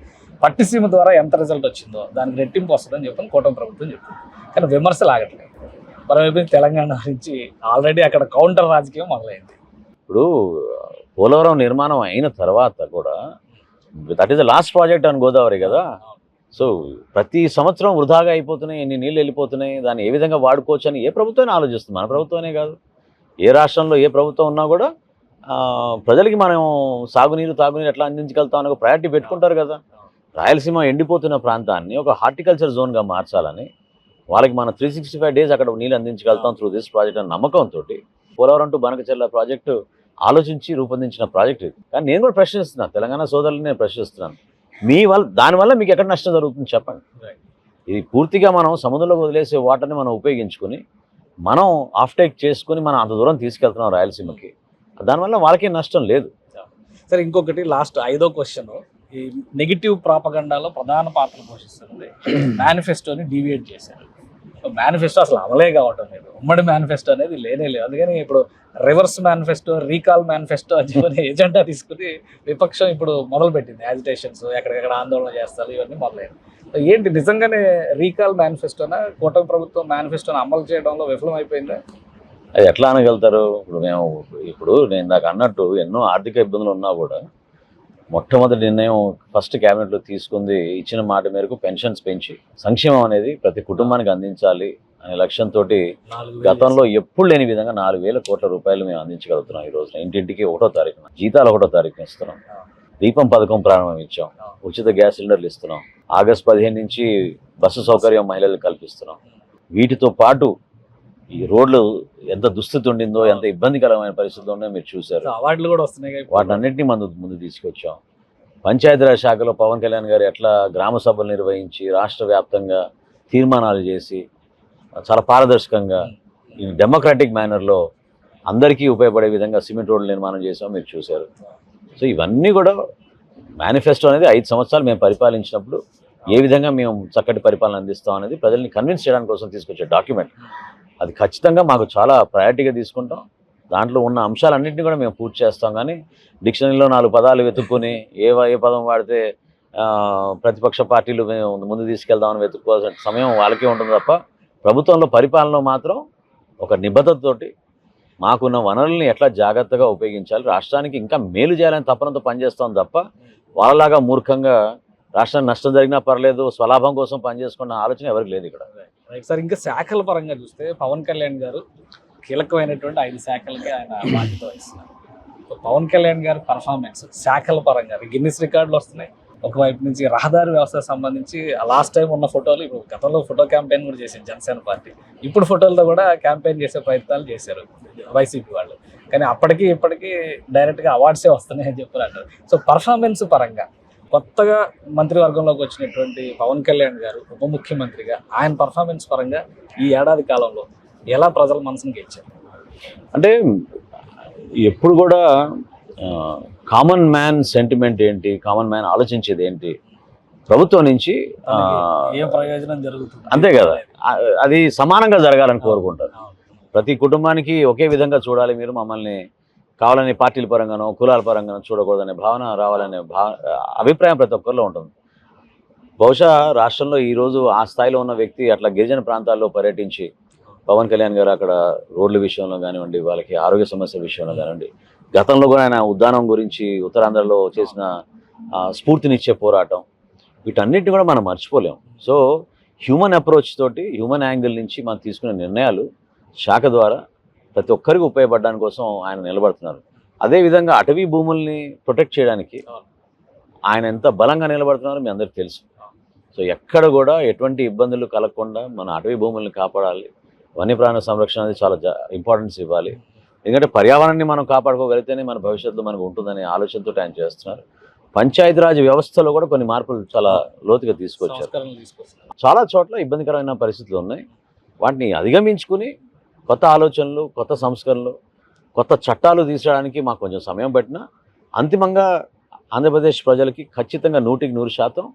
పట్టిసీమ ద్వారా ఎంత రిజల్ట్ వచ్చిందో దానికి రెట్టింపు వస్తుందని చెప్పని కూటమి ప్రభుత్వం చెప్తుంది. కానీ విమర్శలు ఆగట్లేదు. మరోవైపు తెలంగాణ నుంచి ఆల్రెడీ అక్కడ కౌంటర్ రాజకీయం మొదలైంది. ఇప్పుడు పోలవరం నిర్మాణం అయిన తర్వాత కూడా that is the last project అని గోదావరి కదా. సో ప్రతి సంవత్సరం వృధాగా అయిపోతున్నాయి, ఎన్ని నీళ్ళు వెళ్ళిపోతున్నాయి, దాన్ని ఏ విధంగా వాడుకోవచ్చు అని ఏ ప్రభుత్వమైనా ఆలోచిస్తుంది. మన ప్రభుత్వమే కాదు, ఏ రాష్ట్రంలో ఏ ప్రభుత్వం ఉన్నా కూడా ప్రజలకి మనం సాగునీరు తాగునీరు ఎట్లా అందించగలుగుతాం అని ఒక ప్రయారిటీ పెట్టుకుంటారు కదా. రాయలసీమ ఎండిపోతున్న ప్రాంతాన్ని ఒక హార్టికల్చర్ జోన్గా మార్చాలని వాళ్ళకి మనం 365 days అక్కడ నీళ్ళు అందించగలుగుతాం త్రూ దిస్ ప్రాజెక్ట్ అనే నమ్మకంతో పోలవరం టు బనకచెర్ల ప్రాజెక్టు ఆలోచించి రూపొందించిన ప్రాజెక్ట్ ఇది. కానీ నేను కూడా ప్రశ్నిస్తున్నాను, తెలంగాణ సోదరులు నేను ప్రశ్నిస్తున్నాను, దానివల్ల మీకు ఎక్కడ నష్టం జరుగుతుంది చెప్పండి. ఇది పూర్తిగా మనం సముద్రంలోకి వదిలేసే వాటర్ని మనం ఉపయోగించుకొని మనం ఆఫ్టేక్ చేసుకుని మనం అంత దూరం తీసుకెళ్తున్నాం రాయలసీమకి, దానివల్ల వాళ్ళకి నష్టం లేదు. సరే, ఇంకొకటి లాస్ట్ 5వ క్వశ్చన్, ఈ నెగిటివ్ ప్రాపగండాలో ప్రధాన పాత్ర పోషిస్తుంది మేనిఫెస్టోని డీవియేట్ చేశారు. మేనిఫెస్టో అసలు అమలే కావటం లేదు, ఉమ్మడి మేనిఫెస్టో అనేది లేనే లేదు. అందుకని ఇప్పుడు రివర్స్ మేనిఫెస్టో, రీకాల్ మేనిఫెస్టో అని చెప్పి ఎజెండా తీసుకుని విపక్షం ఇప్పుడు మొదలుపెట్టింది యాజిటేషన్స్, ఎక్కడెక్కడ ఆందోళన చేస్తారు, ఇవన్నీ మొదలైనవి. ఏంటి నిజంగానే రీకాల్ మేనిఫెస్టోనా, కూటమి ప్రభుత్వం మేనిఫెస్టోని అమలు చేయడంలో విఫలం అయిపోయిందా? అది ఎట్లా అనగలుగుతారు? ఇప్పుడు నేను నాకు అన్నట్టు ఎన్నో ఆర్థిక ఇబ్బందులు ఉన్నా కూడా మొట్టమొదటి నిర్ణయం ఫస్ట్ క్యాబినెట్లో తీసుకుంది ఇచ్చిన మాట మేరకు పెన్షన్స్ పెంచి సంక్షేమం అనేది ప్రతి కుటుంబానికి అందించాలి అనే లక్ష్యంతో గతంలో ఎప్పుడు లేని విధంగా 4,000 కోట్ల రూపాయలు మేము అందించగలుగుతున్నాం. ఈ రోజున ఇంటింటికి 1వ తారీఖున జీతాలు 1వ తారీఖున ఇస్తున్నాం, దీపం పథకం ప్రారంభం ఇచ్చాం, ఉచిత గ్యాస్ సిలిండర్లు ఇస్తున్నాం, ఆగస్టు 15 నుంచి బస్సు సౌకర్యం మహిళలకు కల్పిస్తున్నాం. వీటితో పాటు ఈ రోడ్లు ఎంత దుస్థితి ఉండిందో, ఎంత ఇబ్బందికరమైన పరిస్థితుల్లో ఉన్నాయో మీరు చూశారు. అవార్డులు కూడా వస్తున్నాయి, వాటన్నింటినీ ముందు తీసుకొచ్చాం. పంచాయతీరాజ్ శాఖలో పవన్ కళ్యాణ్ గారు ఎట్లా గ్రామ సభలు నిర్వహించి రాష్ట్ర వ్యాప్తంగా తీర్మానాలు చేసి చాలా పారదర్శకంగా ఈ డెమోక్రాటిక్ మేనర్లో అందరికీ ఉపయోగపడే విధంగా సిమెంట్ రోడ్లు నిర్మాణం చేసాం, మీరు చూశారు. సో ఇవన్నీ కూడా మేనిఫెస్టో అనేది 5 సంవత్సరాలు మేము పరిపాలించినప్పుడు ఏ విధంగా మేము చక్కటి పరిపాలన అందిస్తాం అనేది ప్రజల్ని కన్విన్స్ చేయడానికి కోసం తీసుకొచ్చే డాక్యుమెంట్. అది ఖచ్చితంగా మాకు చాలా ప్రయారిటీగా తీసుకుంటాం. దాంట్లో ఉన్న అంశాలన్నింటినీ కూడా మేము పూర్తి చేస్తాం. కానీ డిక్షనరీలో 4 పదాలు వెతుక్కొని ఏ పదం వాడితే ప్రతిపక్ష పార్టీలు మేము ముందు తీసుకెళ్దామని వెతుక్కోవాల్సిన సమయం వాళ్ళకే ఉంటుంది తప్ప ప్రభుత్వంలో పరిపాలనలో మాత్రం ఒక నిబద్ధతతోటి మాకున్న వనరుల్ని ఎట్లా జాగ్రత్తగా ఉపయోగించాలి, రాష్ట్రానికి ఇంకా మేలు చేయాలని తపనంతో పనిచేస్తాం తప్ప వాళ్ళలాగా మూర్ఖంగా రాష్ట్రానికి నష్టం జరిగినా పర్లేదు స్వలాభం కోసం పనిచేసుకున్న ఆలోచన ఎవరికి లేదు ఇక్కడ. సార్, ఇంకా శాఖల పరంగా చూస్తే పవన్ కళ్యాణ్ గారు కీలకమైనటువంటి 5 శాఖలకి ఆయన బాధ్యత వహిస్తున్నారు. పవన్ కళ్యాణ్ గారి పర్ఫార్మెన్స్ శాఖల పరంగా గిన్నిస్ రికార్డులు వస్తున్నాయి. ఒకవైపు నుంచి రహదారి వ్యవస్థకు సంబంధించి లాస్ట్ టైం ఉన్న ఫోటోలు, ఇప్పుడు గతంలో ఫోటో క్యాంపెయిన్ కూడా చేసింది జనసేన పార్టీ, ఇప్పుడు ఫోటోలతో కూడా క్యాంపెయిన్ చేసే ప్రయత్నాలు చేశారు వైసీపీ వాళ్ళు. కానీ అప్పటికి ఇప్పటికీ డైరెక్ట్గా అవార్డ్సే వస్తున్నాయని చెప్పారు. సో పర్ఫార్మెన్స్ పరంగా కొత్తగా మంత్రివర్గంలోకి వచ్చినటువంటి పవన్ కళ్యాణ్ గారు ఉప ముఖ్యమంత్రిగా ఆయన పర్ఫార్మెన్స్ పరంగా ఈ ఏడాది కాలంలో ఎలా ప్రజల మనసును గెలిచారు? అంటే ఎప్పుడు కూడా కామన్ మ్యాన్ సెంటిమెంట్ ఏంటి, కామన్ మ్యాన్ ఆలోచించేది ఏంటి, ప్రభుత్వం నుంచి ఏ ప్రయోజనం జరుగుతుంది అంతే కదా, అది సమానంగా జరగాలని కోరుకుంటారు. ప్రతి కుటుంబానికి ఒకే విధంగా చూడాలి, మీరు మమ్మల్ని కావాలని పార్టీల పరంగానో కులాల పరంగానో చూడకూడదనే భావన రావాలనే అభిప్రాయం ప్రతి ఒక్కరిలో ఉంటుంది. బహుశా రాష్ట్రంలో ఈరోజు ఆ స్థాయిలో ఉన్న వ్యక్తి అట్లా గిరిజన ప్రాంతాల్లో పర్యటించి పవన్ కళ్యాణ్ గారు అక్కడ రోడ్ల విషయంలో కానివ్వండి, వాళ్ళకి ఆరోగ్య సమస్యల విషయంలో కానివ్వండి, గతంలో కూడా ఆయన ఉద్దానం గురించి ఉత్తరాంధ్రలో చేసిన స్ఫూర్తినిచ్చే పోరాటం, వీటన్నిటిని కూడా మనం మర్చిపోలేము. సో హ్యూమన్ అప్రోచ్ తోటి, హ్యూమన్ యాంగిల్ నుంచి మనం తీసుకునే నిర్ణయాలు శాఖ ద్వారా ప్రతి ఒక్కరికి ఉపయోగపడడానికి కోసం ఆయన నిలబడుతున్నారు. అదేవిధంగా అటవీ భూముల్ని ప్రొటెక్ట్ చేయడానికి ఆయన ఎంత బలంగా నిలబడుతున్నారో మీ అందరికీ తెలుసు. సో ఎక్కడ కూడా ఎటువంటి ఇబ్బందులు కలగకుండా మన అటవీ భూముల్ని కాపాడాలి, వన్యప్రాణ సంరక్షణ అనేది చాలా ఇంపార్టెన్స్ ఇవ్వాలి. ఎందుకంటే పర్యావరణాన్ని మనం కాపాడుకోగలిగితేనే మన భవిష్యత్తు మనకు ఉంటుందనే ఆలోచనతో ఆయన చేస్తున్నారు. పంచాయతీరాజ్ వ్యవస్థలో కూడా కొన్ని మార్పులు చాలా లోతుగా తీసుకొచ్చారు. చాలా చోట్ల ఇబ్బందికరమైన పరిస్థితులు ఉన్నాయి. వాటిని అధిగమించుకుని కొత్త ఆలోచనలు, కొత్త సంస్కరణలు, కొత్త చట్టాలు తీసుకోవడానికి మాకు కొంచెం సమయం పట్టినా అంతిమంగా ఆంధ్రప్రదేశ్ ప్రజలకి ఖచ్చితంగా 100%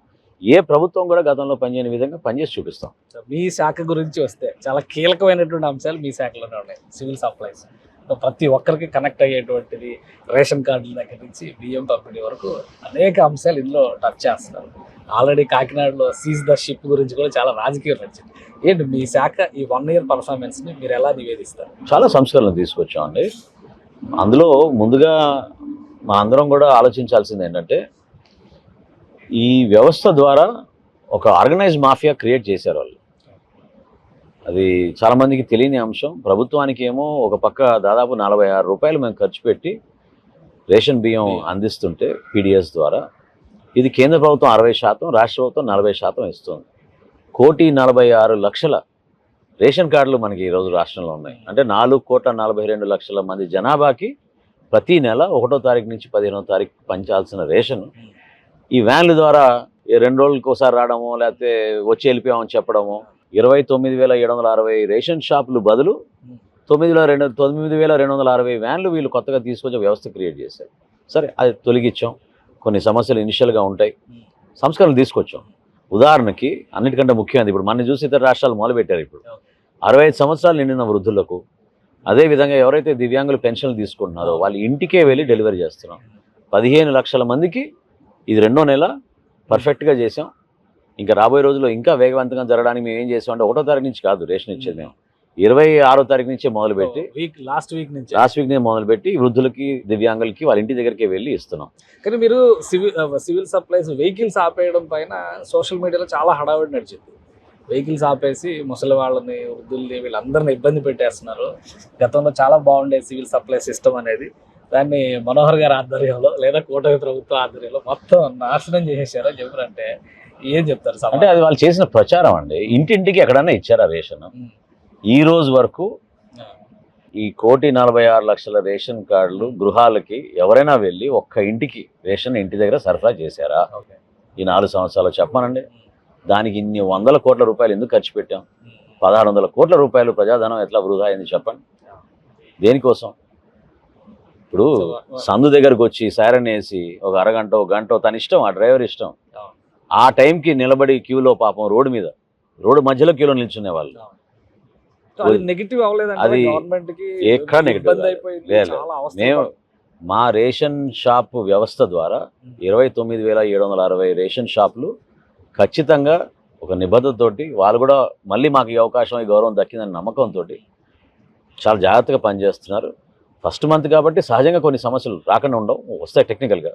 ఏ ప్రభుత్వం కూడా గతంలో పనిచేయని విధంగా పనిచేసి చూపిస్తాం. మీ శాఖ గురించి వస్తే చాలా కీలకమైనటువంటి అంశాలు మీ శాఖలోనే ఉన్నాయి. సివిల్ సప్లైస్ ప్రతి ఒక్కరికి కనెక్ట్ అయ్యేటువంటిది, రేషన్ కార్డుల దగ్గర నుంచి బియ్యం పంపిణీ వరకు అనేక అంశాలు ఇందులో టచ్ చేస్తున్నారు. ఆల్రెడీ కాకినాడలో సీజ్ ద షిప్ గురించి కూడా చాలా రాజకీయం నచ్చింది. ఏంటి మీ శాఖ ఈ 1 year పర్ఫార్మెన్స్ని మీరు ఎలా నివేదిస్తారు? చాలా సంస్కరణలు తీసుకొచ్చామండి. అందులో ముందుగా మా అందరం కూడా ఆలోచించాల్సింది ఏంటంటే ఈ వ్యవస్థ ద్వారా ఒక ఆర్గనైజ్ మాఫియా క్రియేట్ చేశారు వాళ్ళు. అది చాలామందికి తెలియని అంశం. ప్రభుత్వానికి ఏమో ఒక పక్క దాదాపు 46 రూపాయలు మేము ఖర్చు పెట్టి రేషన్ బియ్యం అందిస్తుంటే పీడిఎస్ ద్వారా, ఇది కేంద్ర ప్రభుత్వం 60%, రాష్ట్ర ప్రభుత్వం 40% ఇస్తుంది. 1,46,00,000 రేషన్ కార్డులు మనకి ఈరోజు రాష్ట్రంలో ఉన్నాయి. అంటే 4,42,00,000 మంది జనాభాకి ప్రతి నెల 1వ తారీఖు నుంచి 15వ తారీఖు పంచాల్సిన రేషన్ ఈ వ్యాన్ల ద్వారా 2 రోజులకి ఒకసారి రావడమో లేకపోతే వచ్చి వెళ్ళిపోయామని చెప్పడమో, 29,760 రేషన్ షాపులు బదులు 9,260 వ్యాన్లు వీళ్ళు కొత్తగా తీసుకొచ్చే వ్యవస్థ క్రియేట్ చేశారు. సరే, అది తొలగించాం. కొన్ని సమస్యలు ఇనిషియల్గా ఉంటాయి, సంస్కరణలు తీసుకొచ్చాం. ఉదాహరణకి అన్నిటికంటే ముఖ్యమైనది, ఇప్పుడు మన చూసి ఇతర రాష్ట్రాలు మొదలుపెట్టారు. ఇప్పుడు 65 సంవత్సరాలు నిండిన వృద్ధులకు, అదేవిధంగా ఎవరైతే దివ్యాంగులు పెన్షన్లు తీసుకుంటున్నారో వాళ్ళ ఇంటికే వెళ్ళి డెలివరీ చేస్తున్నాం. 15 లక్షల మందికి ఇది 2వ నెల పర్ఫెక్ట్గా చేసాం. ఇంకా రాబోయే రోజుల్లో ఇంకా వేగవంతంగా జరగడానికి మేము ఏం చేసాం అంటే 1వ తారీఖు నుంచి కాదు రేషన్ ఇచ్చేది, మేము 26వ తారీఖు నుంచే మొదలుపెట్టి లాస్ట్ వీక్ నుంచి మొదలుపెట్టి వృద్ధులకి దివ్యాంగులకి వాళ్ళ ఇంటి దగ్గరికి వెళ్ళి ఇస్తున్నాం. కానీ మీరు సివిల్ సప్లైస్ వెహికల్స్ ఆపేయడం పైన సోషల్ మీడియాలో చాలా హడావిడి నడిచింది. వెహికల్స్ ఆపేసి ముసలి వాళ్ళని, వృద్ధుల్ని, వీళ్ళందరినీ ఇబ్బంది పెట్టేస్తున్నారు. గతంలో చాలా బాగుండే సివిల్ సప్లై సిస్టమ్ అనేది, దాన్ని మనోహర్ గారి ఆధ్వర్యంలో లేదా కూటమి ప్రభుత్వ ఆధ్వర్యంలో మొత్తం నాశనం చేసేసారని చెప్పారంటే ఏం చెప్తారు? అంటే అది వాళ్ళు చేసిన ప్రచారం అండి. ఇంటింటికి ఎక్కడన్నా ఇచ్చారా రేషన్? ఈ రోజు వరకు ఈ 1,46,00,000 రేషన్ కార్డులు గృహాలకి ఎవరైనా వెళ్ళి ఒక్క ఇంటికి రేషన్ ఇంటి దగ్గర సరఫరా చేశారా ఈ 4 సంవత్సరాలు? చెప్పమనండి. దానికి ఇన్ని 100 కోట్ల రూపాయలు ఎందుకు ఖర్చు పెట్టాం? 1,600 కోట్ల రూపాయలు ప్రజాధనం ఎట్లా వృధా అయింది చెప్పండి? దేనికోసం? ఇప్పుడు సందు దగ్గరకు వచ్చి సైరన్ వేసి ఒక అరగంట, ఒక గంట తన ఇష్టం, ఆ డ్రైవర్ ఇష్టం. ఆ టైంకి నిలబడి క్యూలో పాపం రోడ్డు మధ్యలో క్యూలో నిల్చునే వాళ్ళు. అది ఎక్కడ నెగిటివ్ లేదు. మేము మా రేషన్ షాప్ వ్యవస్థ ద్వారా 29,760 రేషన్ షాపులు ఖచ్చితంగా ఒక నిబద్ధతతోటి, వాళ్ళు కూడా మళ్ళీ మాకు ఈ అవకాశం, ఈ గౌరవం దక్కిందని నమ్మకంతో చాలా జాగ్రత్తగా పనిచేస్తున్నారు. ఫస్ట్ మంత్ కాబట్టి సహజంగా కొన్ని సమస్యలు రాకుండా ఉండవు, వస్తాయి టెక్నికల్గా.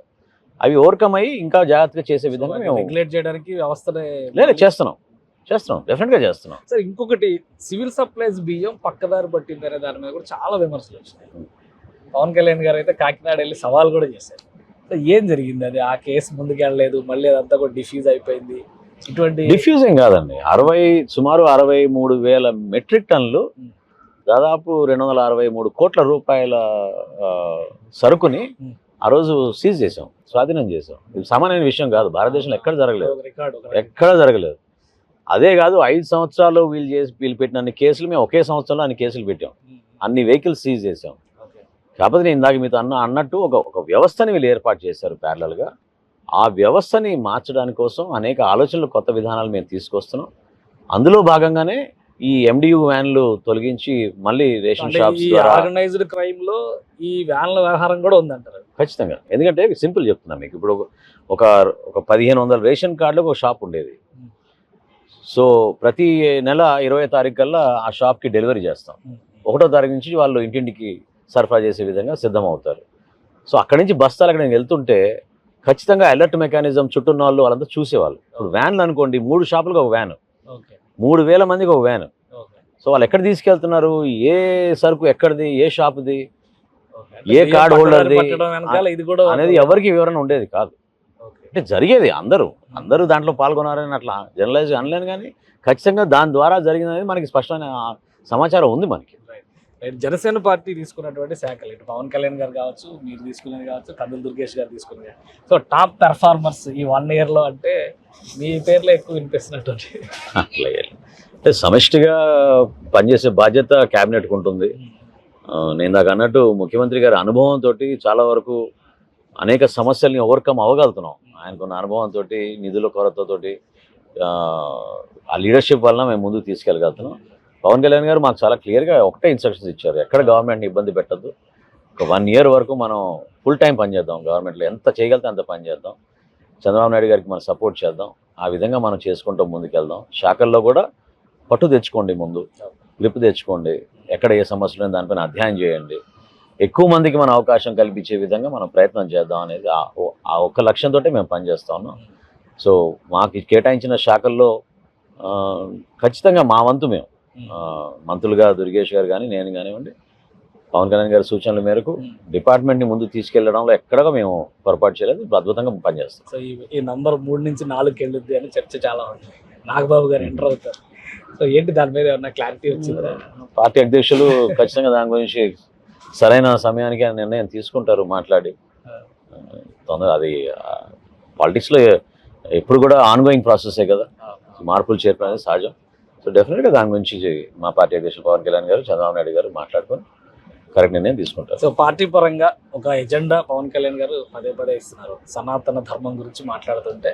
అవి ఓవర్కమ్ అయ్యి ఇంకా జాగ్రత్తగా చేసే విధంగా మేము రెగ్యులేట్ చేయడానికి వ్యవస్థనే చేస్తున్నాం, డెఫినెట్గా చేస్తున్నాం. సార్, ఇంకొకటి, సివిల్ సప్లైస్ బియ్యం పక్కదారి పట్టిందనే దాని మీద కూడా చాలా విమర్శలు వచ్చినాయి. పవన్ కళ్యాణ్ గారు అయితే కాకినాడ వెళ్ళి సవాల్ కూడా చేశారు. ఏం జరిగింది? అది ఆ కేసు ముందుకు వెళ్ళలేదు, మళ్ళీ అదంతా కూడా డిఫ్యూజ్ అయిపోయింది. ఇటువంటి డిఫ్యూజింగ్ కాదండి, సుమారు 63,000 మెట్రిక్ టన్నులు, దాదాపు 263 కోట్ల రూపాయల సరుకుని ఆ రోజు సీజ్ చేసాం, స్వాధీనం చేసాం. ఇది సామాన్యమైన విషయం కాదు, భారతదేశంలో ఎక్కడ జరగలేదు. అదే కాదు, 5 సంవత్సరాలు వీళ్ళు పెట్టిన అన్ని కేసులు మేము ఒకే సంవత్సరంలో అన్ని కేసులు పెట్టాం, అన్ని వెహికల్స్ సీజ్ చేసాం. కాకపోతే నేను ఇందాక మీతో అన్నట్టు ఒక వ్యవస్థని వీళ్ళు ఏర్పాటు చేశారు ప్యారలల్గా. ఆ వ్యవస్థని మార్చడానికి కోసం అనేక ఆలోచనలు, కొత్త విధానాలు మేము తీసుకొస్తున్నాం. అందులో భాగంగానే ఈ ఎండియు వ్యాన్లు తొలగించి మళ్ళీ రేషన్ షాప్స్ ద్వారా ఆర్గనైజ్డ్ క్రైమ్ లో ఈ వ్యాన్ల వ్యవహారం కూడా ఉందంటారు. ఖచ్చితంగా. ఎందుకంటే సింపుల్ చెప్తున్నా మీకు, ఇప్పుడు ఒక 1,500 రేషన్ కార్డులకు ఒక షాప్ ఉండేది. సో ప్రతి నెల 20వ తారీఖు కల్లా ఆ షాప్కి డెలివరీ చేస్తాం. 1వ తారీఖు నుంచి వాళ్ళు ఇంటింటికి సరఫరా చేసే విధంగా సిద్ధమవుతారు. సో అక్కడి నుంచి బస్తాలు అక్కడ వెళ్తుంటే ఖచ్చితంగా అలర్ట్ మెకానిజం చుట్టూన్న వాళ్ళు వాళ్ళంతా చూసేవాళ్ళు. ఇప్పుడు వ్యాన్లు అనుకోండి, 3 షాపులకు ఒక వ్యాను, 3,000 మందికి ఒక వ్యాను. సో వాళ్ళు ఎక్కడ తీసుకెళ్తున్నారు, ఏ సరుకు ఎక్కడిది, ఏ షాపుది, ఏ కార్డ్ హోల్డర్ది అనేది ఎవరికి వివరణ ఉండేది కాదు. అంటే జరిగేది, అందరూ దాంట్లో పాల్గొన్నారని అట్లా జనరలైజ్ అనలేను, కానీ ఖచ్చితంగా దాని ద్వారా జరిగిందనేది మనకి స్పష్టమైన సమాచారం ఉంది మనకి. జనసేన పార్టీ తీసుకున్నటువంటి శాఖలు, ఇటు పవన్ కళ్యాణ్ గారు కావచ్చు, మీరు తీసుకునేది కావచ్చు, కందుల దుర్గేష్ గారు తీసుకునేది. సో టాప్ పెర్ఫార్మర్స్ ఈ 1 ఇయర్లో అంటే మీ పేర్లో ఎక్కువ వినిపిస్తున్నట్టు. అంటే సమిష్టిగా పనిచేసే బాధ్యత క్యాబినెట్కి ఉంటుంది. నేను దాకా అన్నట్టు ముఖ్యమంత్రి గారి అనుభవంతో చాలా వరకు అనేక సమస్యల్ని ఓవర్కమ్ అవ్వగలుగుతున్నాం. ఆయనకున్న అనుభవంతో, నిధుల కొరతతోటి, ఆ లీడర్షిప్ వలన మేము ముందుకు తీసుకెళ్ళగలుగుతున్నాం. పవన్ కళ్యాణ్ గారు మాకు చాలా క్లియర్గా ఒకటే ఇన్స్ట్రక్షన్స్ ఇచ్చారు, ఎక్కడ గవర్నమెంట్ని ఇబ్బంది పెట్టద్దు, ఒక 1 ఇయర్ వరకు మనం ఫుల్ టైం పనిచేద్దాం, గవర్నమెంట్లో ఎంత చేయగలితే అంత పని చేద్దాం, చంద్రబాబు నాయుడు గారికి మనం సపోర్ట్ చేద్దాం, ఆ విధంగా మనం చేసుకుంటూ ముందుకెళ్దాం. శాఖల్లో కూడా పట్టు తెచ్చుకోండి, ముందు గ్రిప్ తెచ్చుకోండి, ఎక్కడ ఏ సమస్యలు దానిపైన అధ్యయనం చేయండి. ఎక్కువ మందికి మనం అవకాశం కల్పించే విధంగా మనం ప్రయత్నం చేద్దాం అనేది ఆ ఒక్క లక్ష్యంతో మేము పనిచేస్తా ఉన్నాం. సో మాకు కేటాయించిన శాఖల్లో ఖచ్చితంగా మా వంతు మేము మంత్రులుగా దుర్గేష్ గారు కానీ నేను కానివ్వండి, పవన్ కళ్యాణ్ గారి సూచనల మేరకు డిపార్ట్మెంట్ని ముందుకు తీసుకెళ్లడంలో ఎక్కడగా మేము పొరపాటు చేయలేదు, అద్భుతంగా పనిచేస్తాం. సో ఈ నంబర్ 3 నుంచి 4కి వెళ్ళుద్ది అని చర్చ చాలా ఉంది. నాగబాబు గారు ఎంటర్ అవుతారు. సో ఏంటి దాని మీద ఏమన్నా క్లారిటీ వచ్చిందా? పార్టీ అధ్యక్షులు ఖచ్చితంగా దాని గురించి సరైన సమయానికి ఆ నిర్ణయం తీసుకుంటారు మాట్లాడి. అది పాలిటిక్స్లో ఎప్పుడు కూడా ఆన్గోయింగ్ ప్రాసెసే కదా, మార్పులు చేర్పు అనేది సహజం. సో డెఫినెట్గా దాని గురించి మా పార్టీ అధ్యక్షులు పవన్ కళ్యాణ్ గారు, చంద్రబాబు నాయుడు గారు మాట్లాడుకొని కరెక్ట్ నిర్ణయం తీసుకుంటారు. సో పార్టీ పరంగా ఒక ఎజెండా పవన్ కళ్యాణ్ గారు పదే ఇస్తున్నారు. సనాతన ధర్మం గురించి మాట్లాడుతుంటే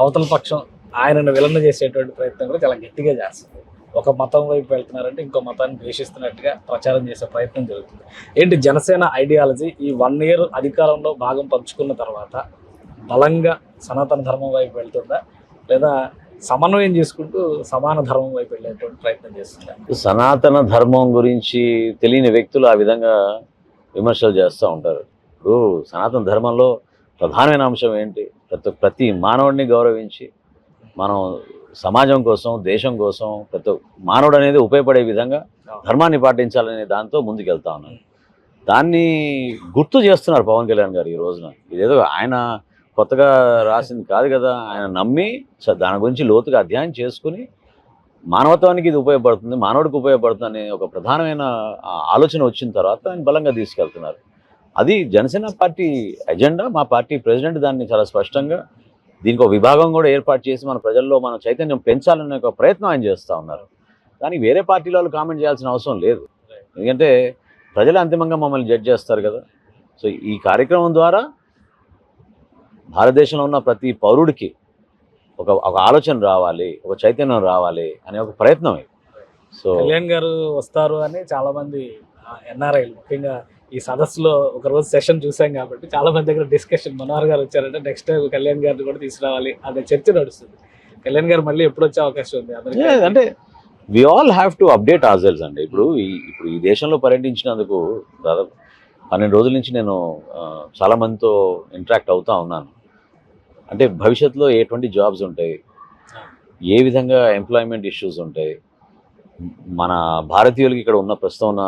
అవతల పక్షం ఆయనను విలన చేసేటువంటి ప్రయత్నం కూడా చాలా గట్టిగా చేస్తుంది. ఒక మతం వైపు వెళ్తున్నారంటే ఇంకో మతాన్ని ద్వేషిస్తున్నట్టుగా ప్రచారం చేసే ప్రయత్నం జరుగుతుంది. ఏంటి జనసేన ఐడియాలజీ ఈ 1 year అధికారంలో భాగం పంచుకున్న తర్వాత బలంగా సనాతన ధర్మం వైపు వెళ్తుందా, లేదా సమన్వయం చేసుకుంటూ సమాన ధర్మం వైపు వెళ్ళేటువంటి ప్రయత్నం చేస్తుందా? సనాతన ధర్మం గురించి తెలియని వ్యక్తులు ఆ విధంగా విమర్శలు చేస్తూ ఉంటారు. ఇప్పుడు సనాతన ధర్మంలో ప్రధానమైన అంశం ఏంటి? ప్రతి మానవుడిని గౌరవించి మనం సమాజం కోసం, దేశం కోసం ప్రతి మానవుడు అనేది ఉపయోగపడే విధంగా ధర్మాన్ని పాటించాలనే దాంతో ముందుకెళ్తా ఉన్నాను. దాన్ని గుర్తు చేస్తున్నారు పవన్ కళ్యాణ్ గారు ఈ రోజున. ఇదేదో ఆయన కొత్తగా రాసింది కాదు కదా, ఆయన నమ్మి దాని గురించి లోతుగా అధ్యయనం చేసుకుని మానవత్వానికి ఇది ఉపయోగపడుతుంది, మానవుడికి ఉపయోగపడుతుంది అనే ఒక ప్రధానమైన ఆలోచన వచ్చిన తర్వాత ఆయన బలంగా తీసుకెళ్తున్నారు. అది జనసేన పార్టీ ఎజెండా. మా పార్టీ ప్రెసిడెంట్ దాన్ని చాలా స్పష్టంగా దీనికి ఒక విభాగం కూడా ఏర్పాటు చేసి మన ప్రజల్లో మనం చైతన్యం పెంచాలనే ఒక ప్రయత్నం ఆయన చేస్తూ ఉన్నారు. కానీ వేరే పార్టీల వాళ్ళు కామెంట్ చేయాల్సిన అవసరం లేదు, ఎందుకంటే ప్రజలే అంతిమంగా మమ్మల్ని జడ్జ్ చేస్తారు కదా. సో ఈ కార్యక్రమం ద్వారా భారతదేశంలో ఉన్న ప్రతి పౌరుడికి ఒక ఆలోచన రావాలి, ఒక చైతన్యం రావాలి అనే ఒక ప్రయత్నం ఇది. సో కళ్యాణ్ గారు వస్తారు అని చాలా మంది ఎన్ఆర్ఐలు ముఖ్యంగా ఈ సదస్సులో ఒకరోజు సెషన్ చూసాం కాబట్టి చాలా మంది దగ్గర డిస్కషన్, మనోహర్ గారు వచ్చారంటే నెక్స్ట్ టైం కళ్యాణ్ గారిని కూడా తీసుకురావాలి అనే చర్చ నడుస్తుంది. కళ్యాణ్ గారు మళ్ళీ ఎప్పుడు వచ్చే అవకాశం ఉంది? అంటే we all have to update our అండి. ఇప్పుడు ఈ దేశంలో పర్యటించినందుకు దాదాపు 12 రోజుల నుంచి నేను చాలా మందితో ఇంటరాక్ట్ అవుతూ ఉన్నాను. అంటే భవిష్యత్తులో ఎటువంటి జాబ్స్ ఉంటాయి, ఏ విధంగా ఎంప్లాయ్మెంట్ ఇష్యూస్ ఉంటాయి, మన భారతీయులకి ఇక్కడ ఉన్న ప్రస్తుతం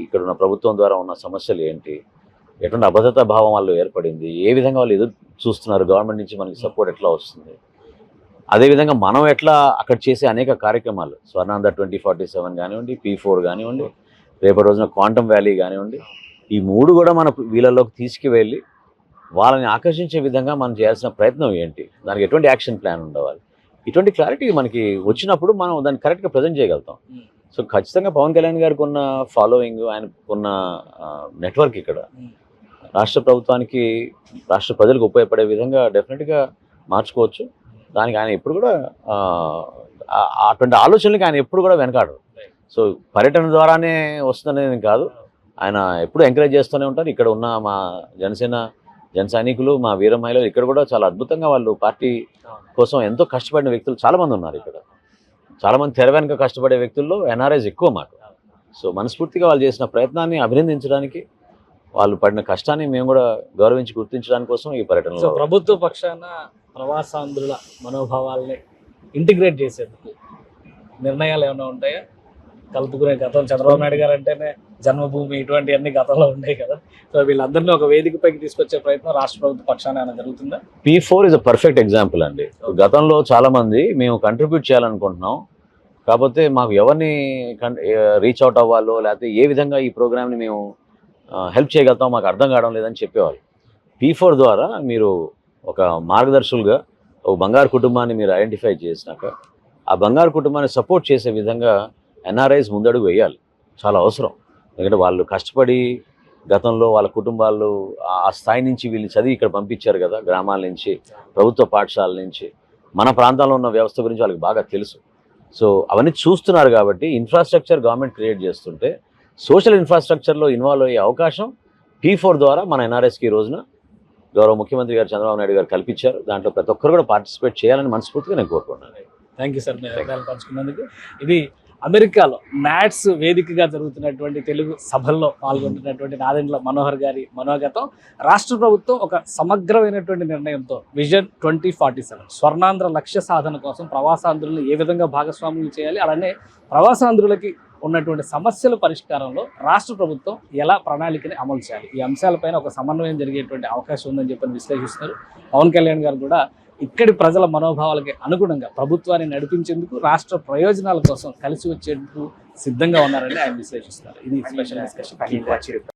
ఇక్కడ ఉన్న ప్రభుత్వం ద్వారా ఉన్న సమస్యలు ఏంటి, ఎటువంటి అభద్రతా భావం వాళ్ళు ఏర్పడింది, ఏ విధంగా వాళ్ళు ఎదురు చూస్తున్నారు, గవర్నమెంట్ నుంచి మనకి సపోర్ట్ ఎట్లా వస్తుంది, అదేవిధంగా మనం ఎట్లా అక్కడ చేసే అనేక కార్యక్రమాలు స్వర్ణాంధ్ర 2047 కానివ్వండి, P4 కానివ్వండి, రేపటి రోజున క్వాంటమ్ వ్యాలీ కానివ్వండి, ఈ 3 కూడా మన వీళ్ళలోకి తీసుకువెళ్ళి వాళ్ళని ఆకర్షించే విధంగా మనం చేయాల్సిన ప్రయత్నం ఏంటి, దానికి ఎటువంటి యాక్షన్ ప్లాన్ ఉండవాలి, ఇటువంటి క్లారిటీ మనకి వచ్చినప్పుడు మనం దాన్ని కరెక్ట్గా ప్రజెంట్ చేయగలుగుతాం. సో ఖచ్చితంగా పవన్ కళ్యాణ్ గారికి ఉన్న ఫాలోయింగ్, ఆయనకున్న నెట్వర్క్ ఇక్కడ రాష్ట్ర ప్రభుత్వానికి, రాష్ట్ర ప్రజలకు ఉపయోగపడే విధంగా డెఫినెట్గా మార్చుకోవచ్చు. దానికి ఆయన ఎప్పుడు కూడా అటువంటి ఆలోచనలకి ఆయన ఎప్పుడు కూడా వెనకాడరు. సో పర్యటన ద్వారానే వస్తుందనేది కాదు, ఆయన ఎప్పుడు ఎంకరేజ్ చేస్తూనే ఉంటారు. ఇక్కడ ఉన్న మా జన సైనికులు, మా వీర మహిళలు ఇక్కడ కూడా చాలా అద్భుతంగా వాళ్ళు పార్టీ కోసం ఎంతో కష్టపడిన వ్యక్తులు చాలామంది ఉన్నారు. ఇక్కడ చాలామంది తెర వెనుక కష్టపడే వ్యక్తుల్లో ఎన్ఆర్ఐస్ ఎక్కువ మాకు. సో మనస్ఫూర్తిగా వాళ్ళు చేసిన ప్రయత్నాన్ని అభినందించడానికి, వాళ్ళు పడిన కష్టాన్ని మేము కూడా గౌరవించి గుర్తించడానికి కోసం ఈ పర్యటన. సో ప్రభుత్వ పక్షాన ప్రవాసాంధ్రుల మనోభావాల్ని ఇంటిగ్రేట్ చేసేందుకు నిర్ణయాలు ఏమైనా ఉంటాయా? కలుపుకునే గతం చంద్రబాబు నాయుడు గారు అంటేనే జన్మభూమి, ఇటువంటివన్నీ గతంలో ఉన్నాయి కదా. సో వీళ్ళందరినీ ఒక వేదికపైకి తీసుకొచ్చే ప్రయత్నం రాష్ట్ర ప్రభుత్వ పక్షాన ఏమైనా జరుగుతుందా? P4 is a perfect example అండి. గతంలో చాలామంది మేము కంట్రిబ్యూట్ చేయాలనుకుంటున్నాం, కాకపోతే మాకు ఎవరిని రీచ్ అవుట్ అవ్వాలో లేకపోతే ఏ విధంగా ఈ ప్రోగ్రామ్ని మేము హెల్ప్ చేయగలుగుతాం మాకు అర్థం కావడం లేదని చెప్పేవాళ్ళు. P4 ద్వారా మీరు ఒక మార్గదర్శులుగా ఒక బంగారు కుటుంబాన్ని మీరు ఐడెంటిఫై చేసినాక ఆ బంగారు కుటుంబాన్ని సపోర్ట్ చేసే విధంగా ఎన్ఆర్ఐస్ ముందడుగు వేయాలి, చాలా అవసరం. ఎందుకంటే వాళ్ళు కష్టపడి గతంలో వాళ్ళ కుటుంబాలు ఆ స్థాయి నుంచి వీళ్ళు చదివి ఇక్కడ పంపించారు కదా, గ్రామాల నుంచి, ప్రభుత్వ పాఠశాల నుంచి. మన ప్రాంతంలో ఉన్న వ్యవస్థ గురించి వాళ్ళకి బాగా తెలుసు. సో అవన్నీ చూస్తున్నారు కాబట్టి ఇన్ఫ్రాస్ట్రక్చర్ గవర్నమెంట్ క్రియేట్ చేస్తుంటే సోషల్ ఇన్ఫ్రాస్ట్రక్చర్లో ఇన్వాల్వ్ అయ్యే అవకాశం P4 ద్వారా మన ఎన్ఆర్ఎస్కి ఈ రోజున గౌరవ ముఖ్యమంత్రి గారు చంద్రబాబు నాయుడు గారు కల్పించారు. దాంట్లో ప్రతి ఒక్కరు కూడా పార్టిసిపేట్ చేయాలని మనస్ఫూర్తిగా నేను కోరుకుంటున్నాను. థ్యాంక్ యూ సార్, మీరు అభిప్రాయాలు పంచుకున్నందుకు. ఇది అమెరికాలో నాట్స్ వేదికగా జరుగుతున్నటువంటి తెలుగు సభల్లో పాల్గొంటున్నటువంటి నాదెండ్ల మనోహర్ గారి మనోగతం, రాష్ట్ర ప్రభుత్వం ఒక సమగ్రమైనటువంటి నిర్ణయంతో విజన్ 2047 స్వర్ణాంధ్ర లక్ష్య సాధన కోసం ప్రవాసాంధ్రులను ఏ విధంగా భాగస్వాములు చేయాలి, అలానే ప్రవాసాంధ్రులకి ఉన్నటువంటి సమస్యల పరిష్కారంలో రాష్ట్ర ప్రభుత్వం ఎలా ప్రణాళికని అమలు చేయాలి, ఈ అంశాలపైన ఒక సమన్వయం జరిగేటువంటి అవకాశం ఉందని చెప్పి విశ్లేషిస్తున్నారు. పవన్ కళ్యాణ్ గారు కూడా ఇక్కడి ప్రజల మనోభావాలకి అనుగుణంగా ప్రభుత్వాన్ని నడిపించేందుకు, రాష్ట్ర ప్రయోజనాల కోసం కలిసి వచ్చేందుకు సిద్ధంగా ఉన్నారని ఆయన విశ్లేషిస్తున్నారు. ఇది స్పెషల్ డిస్కషన్.